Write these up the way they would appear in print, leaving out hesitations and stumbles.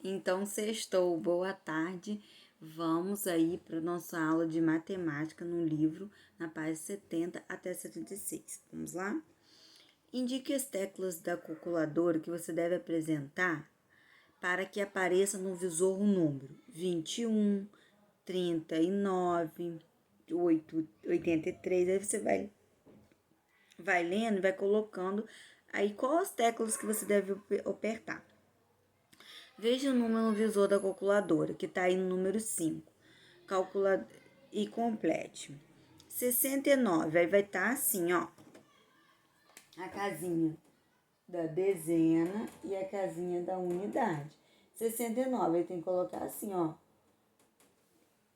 Então, sextou, boa tarde. Vamos aí para a nossa aula de matemática no livro, na página 70 até 76. Vamos lá? Indique as teclas da calculadora que você deve apresentar para que apareça no visor o número 21, 39, 83. Aí você vai lendo e vai colocando aí quais as teclas que você deve apertar. Veja o número no visor da calculadora, que está aí no número 5. Calcula e complete. 69, aí vai estar assim, ó. A casinha da dezena e a casinha da unidade. 69, aí tem que colocar assim, ó.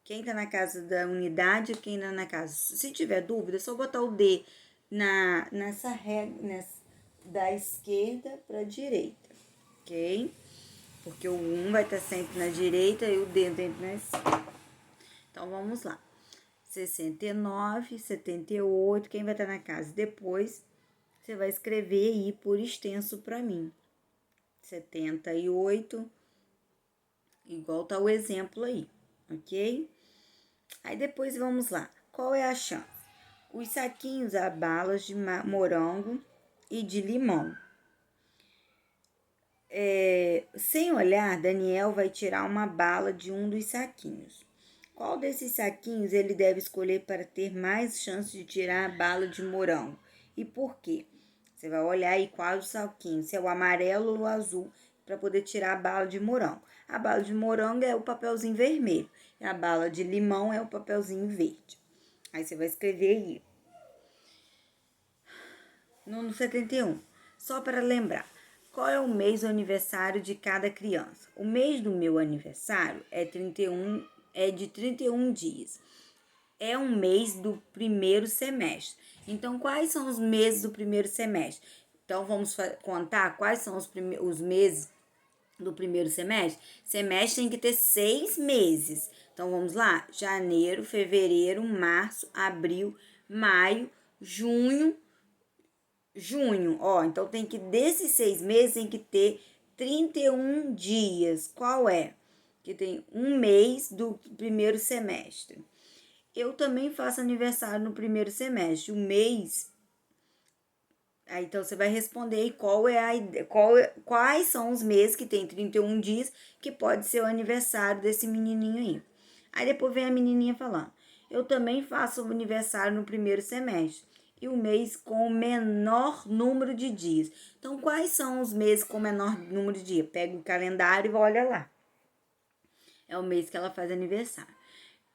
Quem tá na casa da unidade e quem tá na casa. Se tiver dúvida, é só botar o D nessa regra, da esquerda para a direita, ok? Porque o 1 vai estar sempre na direita e o D sempre na esquerda. Então, vamos lá. 69, 78, quem vai estar na casa? Depois, você vai escrever aí por extenso para mim. 78, igual tá o exemplo aí, ok? Aí depois, vamos lá. Qual é a chance? Os saquinhos a balas de morango e de limão. Sem olhar, Daniel vai tirar uma bala de um dos saquinhos. Qual desses saquinhos ele deve escolher para ter mais chance de tirar a bala de morango? E por quê? Você vai olhar aí qual o saquinho, se é o amarelo ou o azul, para poder tirar a bala de morango. A bala de morango é o papelzinho vermelho e a bala de limão é o papelzinho verde. Aí você vai escrever aí. No 71. Só para lembrar. Qual é o mês do aniversário de cada criança? O mês do meu aniversário é de 31 dias. É um mês do primeiro semestre. Então, quais são os meses do primeiro semestre? Então, vamos contar quais são os meses do primeiro semestre? Semestre tem que ter 6 meses. Então, vamos lá? Janeiro, fevereiro, março, abril, maio, junho, ó, então tem que, desses 6 meses, tem que ter 31 dias. Qual é? Que tem um mês do primeiro semestre. Eu também faço aniversário no primeiro semestre. O mês. Aí, então, você vai responder aí quais são os meses que tem 31 dias, que pode ser o aniversário desse menininho aí. Aí, depois vem a menininha falando. Eu também faço aniversário no primeiro semestre. E o mês com o menor número de dias. Então, quais são os meses com o menor número de dias? Pega o calendário e olha lá. É o mês que ela faz aniversário.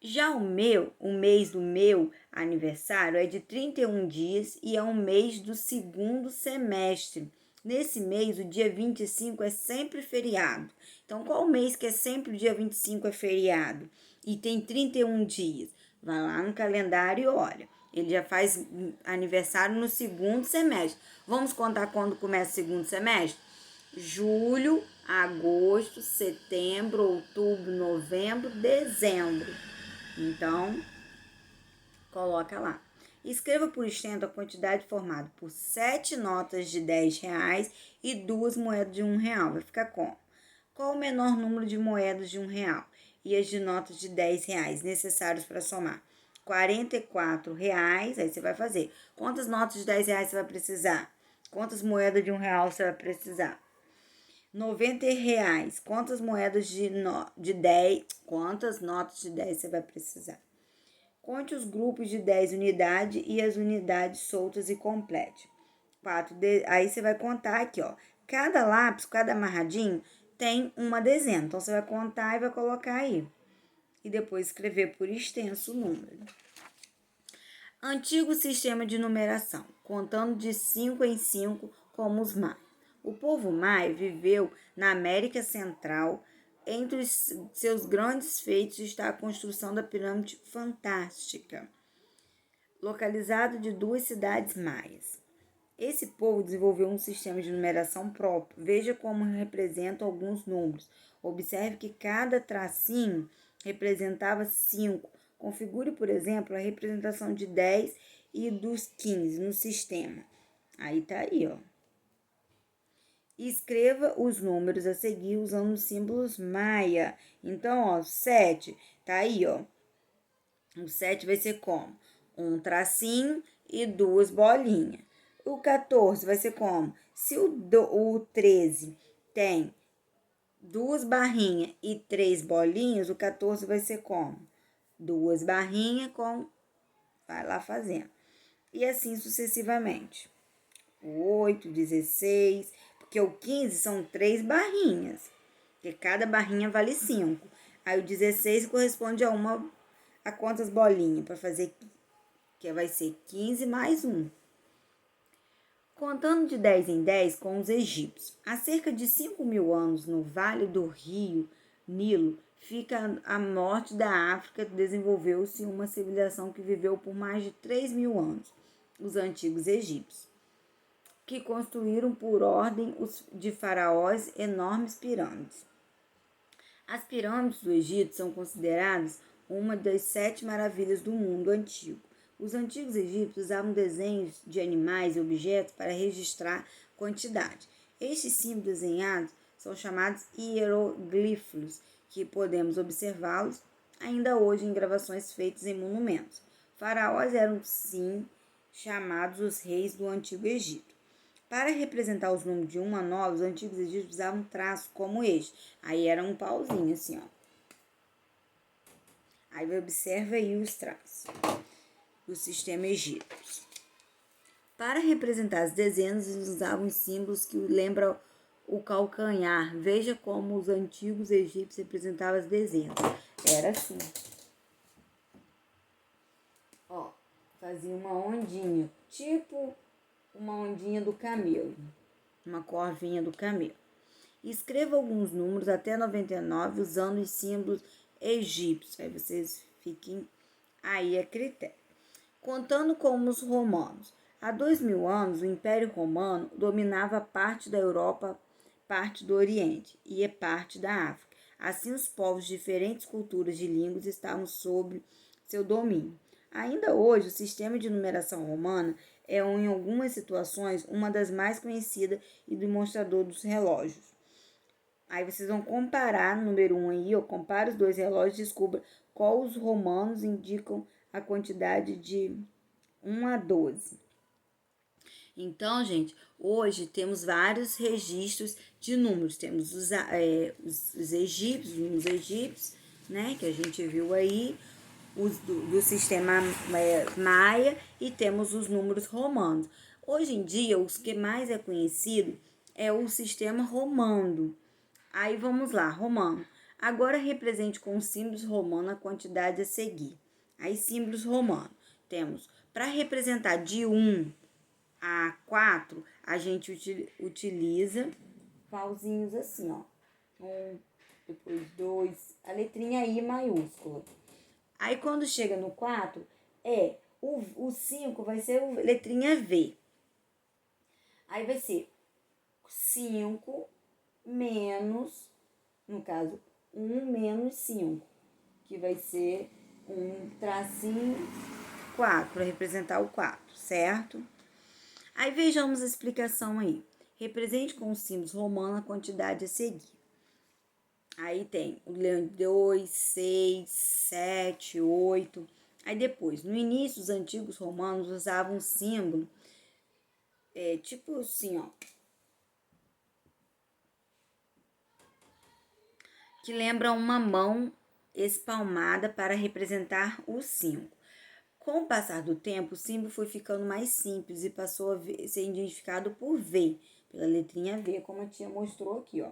Já o mês do meu aniversário é de 31 dias e é um mês do segundo semestre. Nesse mês, o dia 25 é sempre feriado. Então, qual mês que é sempre o dia 25 é feriado? E tem 31 dias? Vai lá no calendário e olha. Ele já faz aniversário no segundo semestre. Vamos contar quando começa o segundo semestre? Julho, agosto, setembro, outubro, novembro, dezembro. Então, coloca lá. Escreva por extenso a quantidade formada por 7 notas de R$10 e 2 moedas de R$1. Vai ficar como? Qual o menor número de moedas de R$1 e as de notas de R$10 necessários para somar? R$44. Aí você vai fazer. Quantas notas de R$10 você vai precisar? Quantas moedas de R$1 você vai precisar? R$90. Quantas moedas de 10? Quantas notas de 10 você vai precisar? Conte os grupos de 10 unidades e as unidades soltas e complete. 4. Aí você vai contar aqui, ó. Cada lápis, cada amarradinho, tem uma dezena. Então, você vai contar e vai colocar aí. E depois escrever por extenso o número. Antigo sistema de numeração, contando de 5 em 5 como os maias. O povo maia viveu na América Central. Entre os seus grandes feitos está a construção da pirâmide fantástica, localizado de 2 cidades maias. Esse povo desenvolveu um sistema de numeração próprio. Veja como representam alguns números. Observe que cada tracinho representava 5. Configure, por exemplo, a representação de 10 e dos 15 no sistema. Aí tá aí, ó. Escreva os números a seguir usando os símbolos maia. Então, ó, 7, tá aí, ó. O 7 vai ser como? Um tracinho e duas bolinhas. O 14 vai ser como? Se o 13 tem duas barrinhas e três bolinhas, o 14 vai ser como? Duas barrinhas com... Vai lá fazendo. E assim sucessivamente. O 8, 16, porque o 15 são três barrinhas, porque cada barrinha vale 5. Aí o 16 corresponde a quantas bolinhas? Para fazer, que vai ser 15 mais 1. Contando de 10 em 10 com os egípcios. Há cerca de 5.000 anos, no vale do rio Nilo, fica a norte da África, desenvolveu-se uma civilização que viveu por mais de 3.000 anos, os antigos egípcios, que construíram por ordem de faraós enormes pirâmides. As pirâmides do Egito são consideradas uma das 7 maravilhas do mundo antigo. Os antigos egípcios usavam desenhos de animais e objetos para registrar quantidade. Estes símbolos desenhados são chamados hieroglifos, que podemos observá-los ainda hoje em gravações feitas em monumentos. Faraós eram, sim, chamados os reis do Antigo Egito. Para representar os números de 1 a 9, os antigos egípcios usavam traços como este. Aí era um pauzinho assim, ó. Aí observa aí os traços do sistema egípcio. Para representar as dezenas, eles usavam símbolos que lembram o calcanhar. Veja como os antigos egípcios representavam as dezenas. Era assim. Ó, fazia uma ondinha, tipo uma ondinha do camelo, uma corvinha do camelo. Escreva alguns números até 99 usando os símbolos egípcios. Aí vocês fiquem aí a critério. Contando com os romanos. Há 2.000 anos, o Império Romano dominava parte da Europa, parte do Oriente e parte da África. Assim, os povos de diferentes culturas e línguas estavam sob seu domínio. Ainda hoje, o sistema de numeração romana é, em algumas situações, uma das mais conhecidas e demonstrador dos relógios. Aí vocês vão comparar no número 1 aí, ó, compara os dois relógios e descubra qual os romanos indicam a quantidade de 1 a 12. Então, gente, hoje temos vários registros de números. Temos os egípcios, né, que a gente viu aí, os do sistema maia, e temos os números romanos. Hoje em dia, os que mais é conhecido é o sistema romano. Aí vamos lá, romano. Agora represente com símbolos romanos a quantidade a seguir. Aí símbolos romanos. Temos, para representar de 1 a 4, a gente utiliza pauzinhos assim, ó. 1, depois 2, a letrinha I maiúscula. Aí quando chega no 4, o 5 vai ser a letrinha V. Aí vai ser 5 menos, no caso, 1 menos 5, que vai ser um tracinho 4, para representar o 4, certo? Aí vejamos a explicação aí. Represente com os símbolos romanos a quantidade a seguir. Aí tem o leão 2, 6, 7, 8. Aí depois, no início, os antigos romanos usavam um símbolo, tipo assim, ó, que lembra uma mão espalmada para representar o 5. Com o passar do tempo, o símbolo foi ficando mais simples e passou a ser identificado por V, pela letrinha V, como a tia mostrou aqui, ó.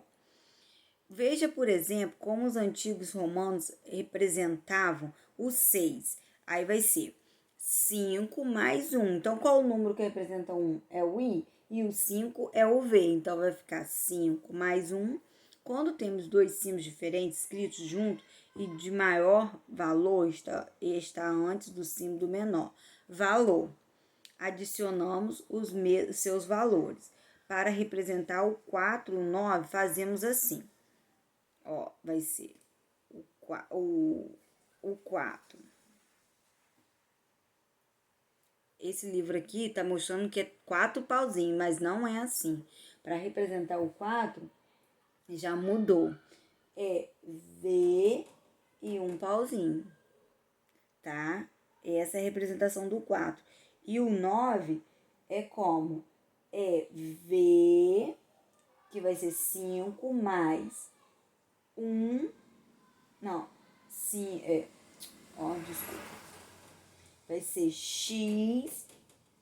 Veja, por exemplo, como os antigos romanos representavam o 6. Aí vai ser 5 mais 1. Então, qual o número que representa 1? É o I e o 5 é o V. Então, vai ficar 5 mais 1. Quando temos dois símbolos diferentes escritos juntos e de maior valor, está antes do símbolo menor valor. Adicionamos os seus valores. Para representar o 4 e o 9, fazemos assim. Ó, vai ser o 4. Esse livro aqui tá mostrando que é 4 pauzinhos, mas não é assim. Para representar o 4, já mudou. É V e um pauzinho, tá? Essa é a representação do 4. E o 9 é como? É V, que vai ser 5 mais 1. Não, sim, desculpa. Vai ser X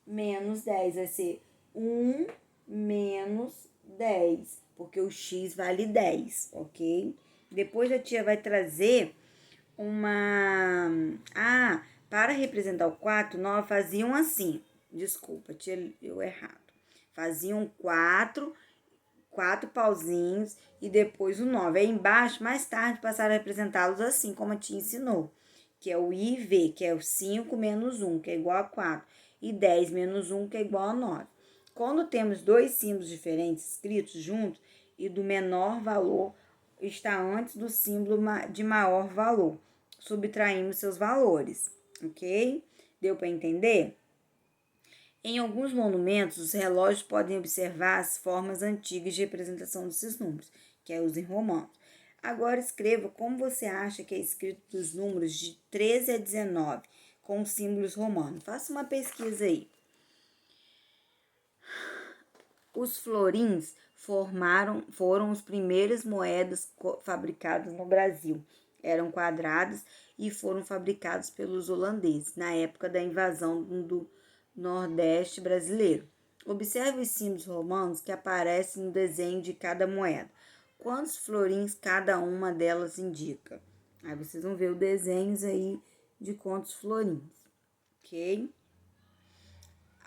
menos 10. Vai ser 1 menos 10. Porque o X vale 10, ok? Depois a tia vai trazer uma... para representar o 4, nós faziam assim. Desculpa, tia, eu errado. Faziam 4 pauzinhos e depois o 9. Aí embaixo, mais tarde, passaram a representá-los assim, como a tia ensinou. Que é o IV, que é o 5 menos 1, que é igual a 4. E 10 menos 1, que é igual a 9. Quando temos dois símbolos diferentes escritos juntos e do menor valor está antes do símbolo de maior valor, subtraímos seus valores, ok? Deu para entender? Em alguns monumentos, os relógios podem observar as formas antigas de representação desses números, que é os em romanos. Agora escreva como você acha que é escrito os números de 13 a 19 com símbolos romanos. Faça uma pesquisa aí. Os florins foram as primeiras moedas fabricadas no Brasil. Eram quadradas e foram fabricados pelos holandeses na época da invasão do Nordeste brasileiro. Observe os símbolos romanos que aparecem no desenho de cada moeda. Quantos florins cada uma delas indica? Aí vocês vão ver os desenhos aí de quantos florins, ok?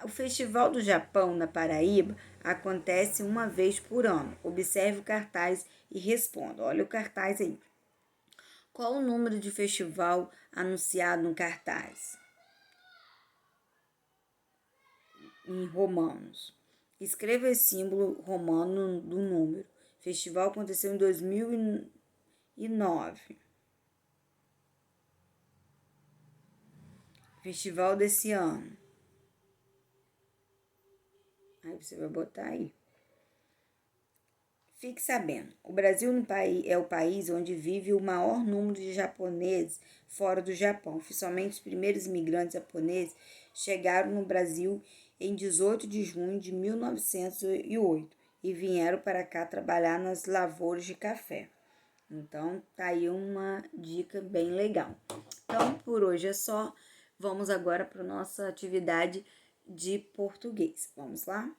O Festival do Japão, na Paraíba, acontece uma vez por ano. Observe o cartaz e responda. Olha o cartaz aí. Qual o número de festival anunciado no cartaz? Em romanos. Escreva esse símbolo romano do número. O festival aconteceu em 2009. Festival desse ano. Aí você vai botar aí. Fique sabendo, o Brasil é o país onde vive o maior número de japoneses fora do Japão. Oficialmente, os primeiros imigrantes japoneses chegaram no Brasil em 18 de junho de 1908 e vieram para cá trabalhar nas lavouras de café. Então, tá aí uma dica bem legal. Então, por hoje é só. Vamos agora para a nossa atividade de português. Vamos lá?